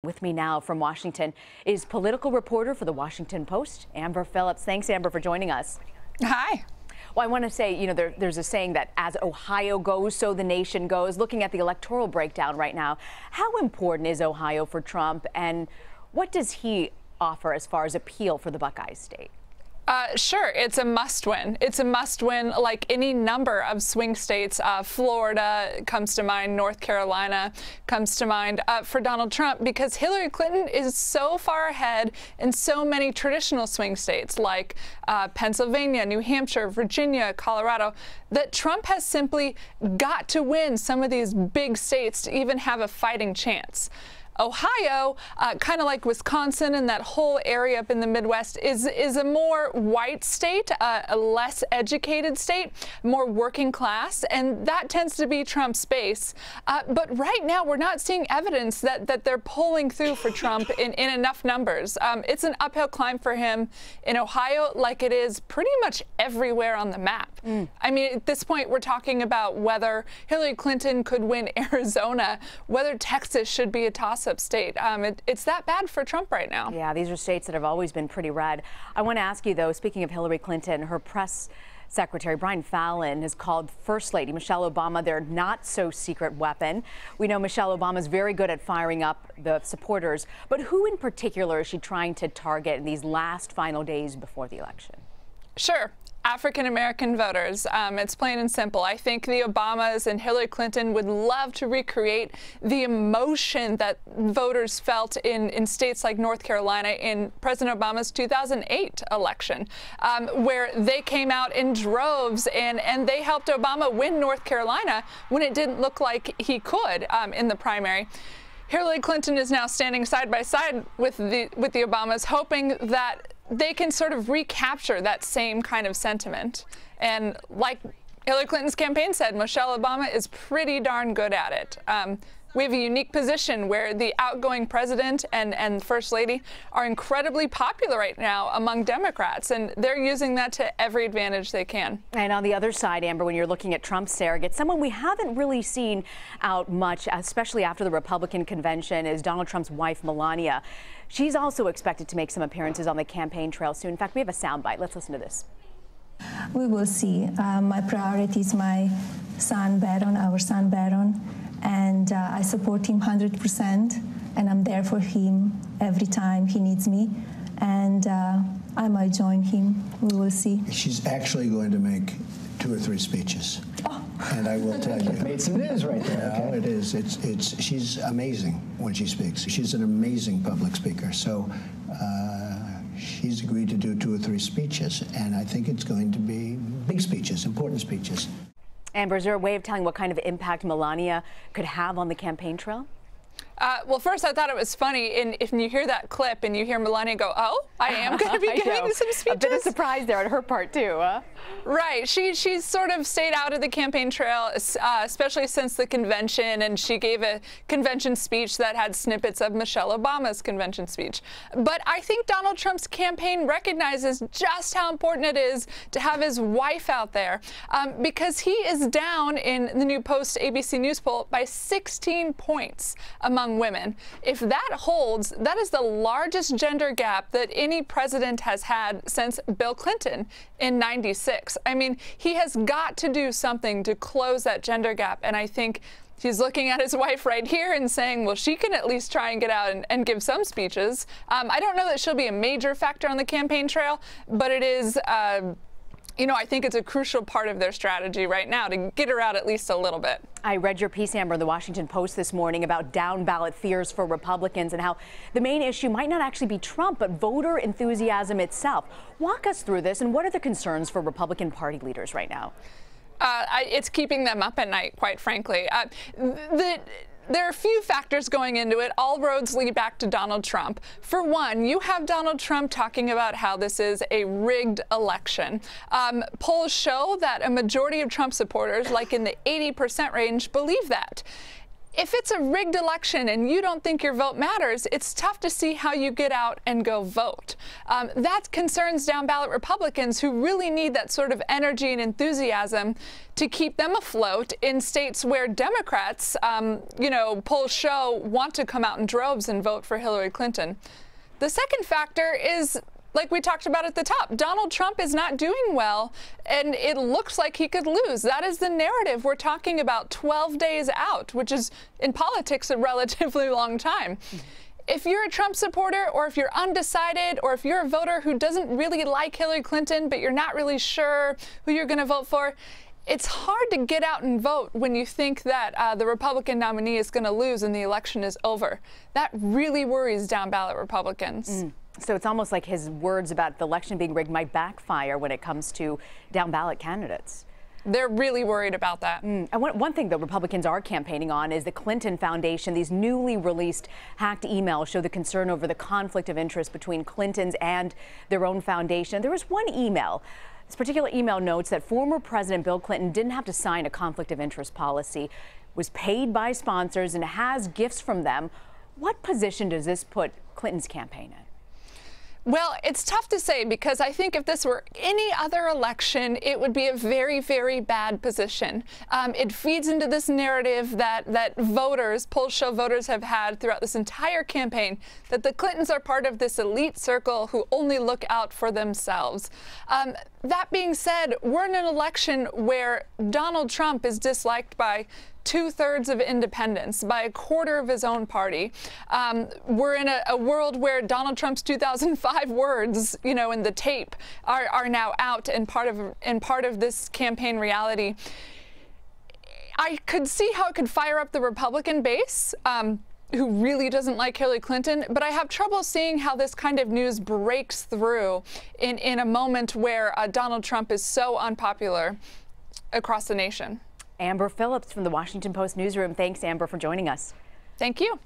With me now from Washington is political reporter for the Washington Post, Amber Phillips. Thanks, Amber, for joining us. Hi. Well, I want to say, there's a saying that as Ohio goes, so the nation goes. Looking at the electoral breakdown right now, how important is Ohio for Trump, and what does he offer as far as appeal for the Buckeye state? Sure, it's a must-win. It's a must-win like any number of swing states. Florida comes to mind, North Carolina comes to mind for Donald Trump, because Hillary Clinton is so far ahead in so many traditional swing states like Pennsylvania, New Hampshire, Virginia, Colorado, that Trump has simply got to win some of these big states to even have a fighting chance. Ohio, kind of like Wisconsin and that whole area up in the Midwest, is a more white state, a less educated state, more working class, and that tends to be Trump's base. But right now, we're not seeing evidence that they're pulling through for Trump in enough numbers. It's an uphill climb for him in Ohio, like it is pretty much everywhere on the map. I mean, at this point, we're talking about whether Hillary Clinton could win Arizona, whether Texas should be a toss-up state. It's that bad for Trump right now. Yeah, these are states that have always been pretty red. I want to ask you, though, speaking of Hillary Clinton, her press secretary, Brian Fallon, has called First Lady Michelle Obama their not-so-secret weapon. We know Michelle Obama is very good at firing up the supporters, but who in particular is she trying to target in these last final days before the election? Sure. African-American voters. It's plain and simple. I think the Obamas and Hillary Clinton would love to recreate the emotion that voters felt in states like North Carolina in President Obama's 2008 election, where they came out in droves and they helped Obama win North Carolina when it didn't look like he could in the primary. Hillary Clinton is now standing side by side with the Obamas, hoping that they can sort of recapture that same kind of sentiment. And like Hillary Clinton's campaign said, Michelle Obama is pretty darn good at it. We have a unique position where the outgoing president and First Lady are incredibly popular right now among Democrats, and they're using that to every advantage they can. And on the other side, Amber, when you're looking at Trump's surrogate, someone we haven't really seen out much, especially after the Republican convention, is Donald Trump's wife, Melania. She's also expected to make some appearances on the campaign trail soon. In fact, we have a soundbite. Let's listen to this. We will see. My priority is my son, Baron, our son, Baron. And I support him 100%, and I'm there for him every time he needs me. And I might join him. We will see. She's actually going to make 2 or 3 speeches. Oh. And I will tell you. Made some news right there. No, it is. She's amazing when she speaks. She's an amazing public speaker. So she's agreed to do 2 or 3 speeches, and I think it's going to be big speeches, important speeches. Amber, is there a way of telling what kind of impact Melania could have on the campaign trail? Well, first, I thought it was funny, if you hear that clip and you hear Melania go, "Oh, I am going to be giving some speeches." A bit of surprise there on her part, too, huh? Right. She's sort of stayed out of the campaign trail, especially since the convention, and she gave a convention speech that had snippets of Michelle Obama's convention speech. But I think Donald Trump's campaign recognizes just how important it is to have his wife out there, because he is down in the new Post ABC News poll by 16 points among women. If that holds, that is the largest gender gap that any president has had since Bill Clinton in '96. I mean, he has got to do something to close that gender gap, and I think he's looking at his wife right here and saying, well, she can at least try and get out and give some speeches. I don't know that she'll be a major factor on the campaign trail, but it is I think it's a crucial part of their strategy right now to get her out at least a little bit. I read your piece, Amber, in the Washington Post this morning about down-ballot fears for Republicans and how the main issue might not actually be Trump, but voter enthusiasm itself. Walk us through this, and what are the concerns for Republican Party leaders right now? It's keeping them up at night, quite frankly. There are a few factors going into it. All roads lead back to Donald Trump. For one, you have Donald Trump talking about how this is a rigged election. Polls show that a majority of Trump supporters, like in the 80% range, believe that. if it's a rigged election and you don't think your vote matters, it's tough to see how you get out and go vote. That concerns down ballot Republicans who really need that sort of energy and enthusiasm to keep them afloat in states where Democrats, polls show, want to come out in droves and vote for Hillary Clinton. The second factor is, like we talked about at the top, Donald Trump is not doing well, and it looks like he could lose. That is the narrative. We're talking about 12 days out, which is, in politics, a relatively long time. If you're a Trump supporter, or if you're undecided, or if you're a voter who doesn't really like Hillary Clinton, but you're not really sure who you're going to vote for, it's hard to get out and vote when you think that the Republican nominee is going to lose and the election is over. That really worries down ballot Republicans. So it's almost like his words about the election being rigged might backfire when it comes to down ballot candidates. They're really worried about that. And one thing the Republicans are campaigning on is the Clinton Foundation. These newly released hacked emails show the concern over the conflict of interest between Clintons and their own foundation. There was one email. This particular email notes that former President Bill Clinton didn't have to sign a conflict of interest policy, was paid by sponsors, and has gifts from them. What position does this put Clinton's campaign in? Well, it's tough to say, because I think if this were any other election, it would be a very, very bad position. It feeds into this narrative that voters, polls show voters have had throughout this entire campaign, that the Clintons are part of this elite circle who only look out for themselves. That being said, we're in an election where Donald Trump is disliked by 2/3 of independents, by a quarter of his own party. We're in a world where Donald Trump's 2005 words, in the tape, are now out and part of this campaign reality. I could see how it could fire up the Republican base, who really doesn't like Hillary Clinton, but I have trouble seeing how this kind of news breaks through in a moment where Donald Trump is so unpopular across the nation. Amber Phillips from the Washington Post newsroom. Thanks, Amber, for joining us. Thank you.